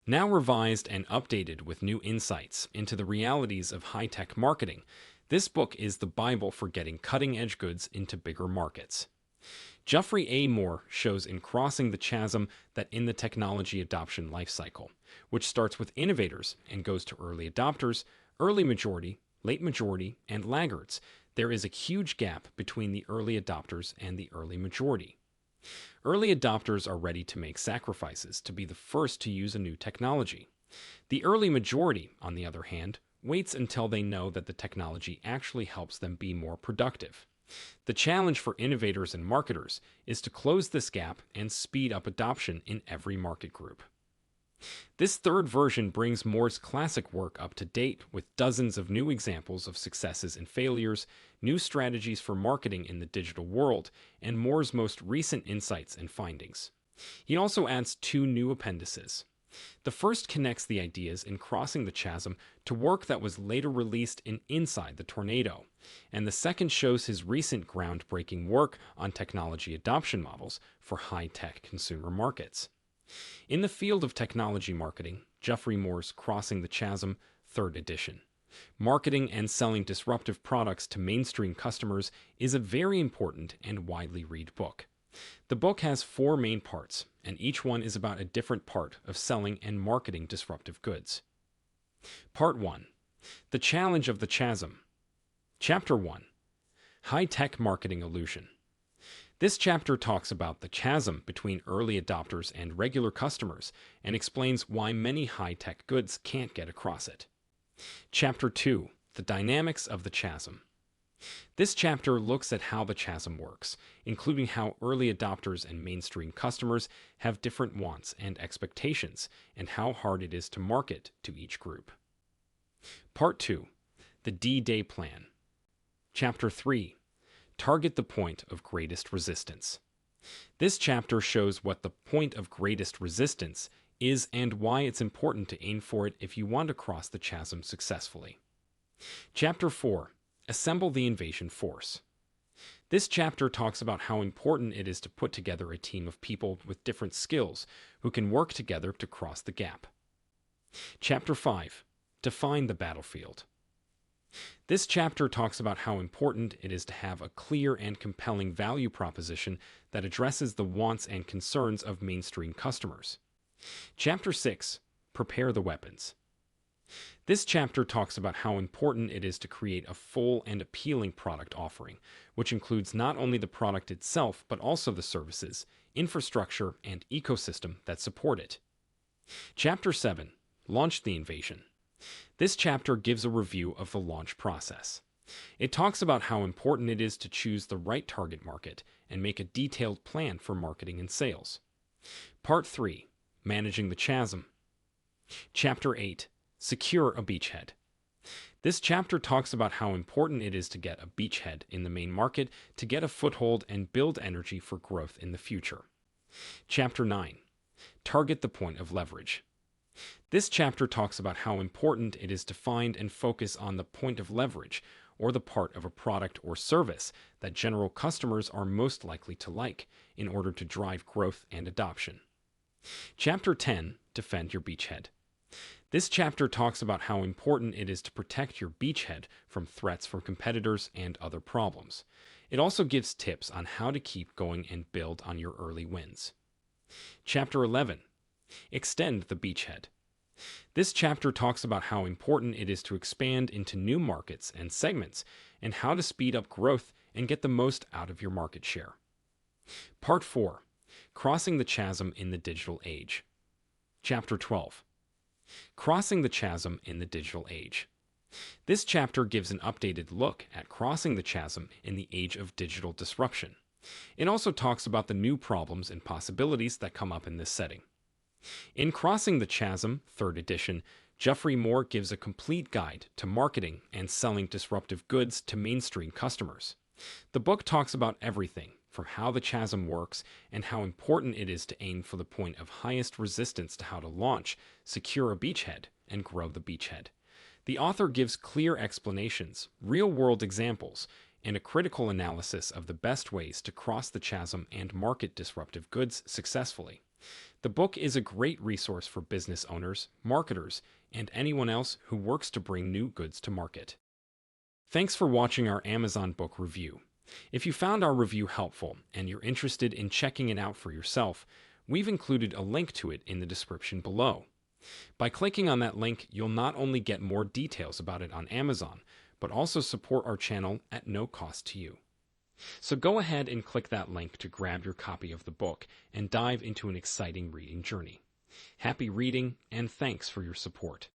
Now revised and updated with new insights into the realities of high-tech marketing, this book is the Bible for getting cutting-edge goods into bigger markets. Geoffrey A. Moore shows in Crossing the Chasm that in the technology adoption lifecycle, which starts with innovators and goes to early adopters, early majority, late majority, and laggards, there is a huge gap between the early adopters and the early majority. Early adopters are ready to make sacrifices to be the first to use a new technology. The early majority, on the other hand, waits until they know that the technology actually helps them be more productive. The challenge for innovators and marketers is to close this gap and speed up adoption in every market group. This third version brings Moore's classic work up to date with dozens of new examples of successes and failures, new strategies for marketing in the digital world, and Moore's most recent insights and findings. He also adds two new appendices. The first connects the ideas in Crossing the Chasm to work that was later released in Inside the Tornado, and the second shows his recent groundbreaking work on technology adoption models for high-tech consumer markets. In the field of technology marketing, Geoffrey Moore's Crossing the Chasm, 3rd edition. Marketing and selling disruptive products to mainstream customers is a very important and widely read book. The book has 4 main parts, and each one is about a different part of selling and marketing disruptive goods. Part 1. The Challenge of the Chasm. Chapter 1. High-Tech Marketing Illusion. This chapter talks about the chasm between early adopters and regular customers and explains why many high-tech goods can't get across it. Chapter 2. The Dynamics of the Chasm. This chapter looks at how the chasm works, including how early adopters and mainstream customers have different wants and expectations, and how hard it is to market to each group. Part 2. The D-Day Plan. Chapter 3. Target the point of greatest resistance. This chapter shows what the point of greatest resistance is and why it's important to aim for it if you want to cross the chasm successfully. Chapter 4. Assemble the invasion force. This chapter talks about how important it is to put together a team of people with different skills who can work together to cross the gap. Chapter 5. Define the battlefield. This chapter talks about how important it is to have a clear and compelling value proposition that addresses the wants and concerns of mainstream customers. Chapter 6. Prepare the weapons. This chapter talks about how important it is to create a full and appealing product offering, which includes not only the product itself but also the services, infrastructure, and ecosystem that support it. Chapter 7. Launch the invasion. This chapter gives a review of the launch process. It talks about how important it is to choose the right target market and make a detailed plan for marketing and sales. Part 3. Managing the Chasm. Chapter 8. Secure a beachhead. This chapter talks about how important it is to get a beachhead in the main market to get a foothold and build energy for growth in the future. Chapter 9. Target the point of leverage. This chapter talks about how important it is to find and focus on the point of leverage, or the part of a product or service that general customers are most likely to like, in order to drive growth and adoption. Chapter 10. Defend your beachhead. This chapter talks about how important it is to protect your beachhead from threats from competitors and other problems. It also gives tips on how to keep going and build on your early wins. Chapter 11. Extend the beachhead. This chapter talks about how important it is to expand into new markets and segments, and how to speed up growth and get the most out of your market share. Part 4. Crossing the Chasm in the Digital Age. Chapter 12. Crossing the Chasm in the Digital Age. This chapter gives an updated look at crossing the chasm in the age of digital disruption. It also talks about the new problems and possibilities that come up in this setting. In Crossing the Chasm, 3rd edition, Geoffrey Moore gives a complete guide to marketing and selling disruptive goods to mainstream customers. The book talks about everything from how the chasm works and how important it is to aim for the point of highest resistance to how to launch, secure a beachhead, and grow the beachhead. The author gives clear explanations, real-world examples, and a critical analysis of the best ways to cross the chasm and market disruptive goods successfully. The book is a great resource for business owners, marketers, and anyone else who works to bring new goods to market. Thanks for watching our Amazon book review. If you found our review helpful and you're interested in checking it out for yourself, we've included a link to it in the description below. By clicking on that link, you'll not only get more details about it on Amazon, but also support our channel at no cost to you. So go ahead and click that link to grab your copy of the book and dive into an exciting reading journey. Happy reading, and thanks for your support.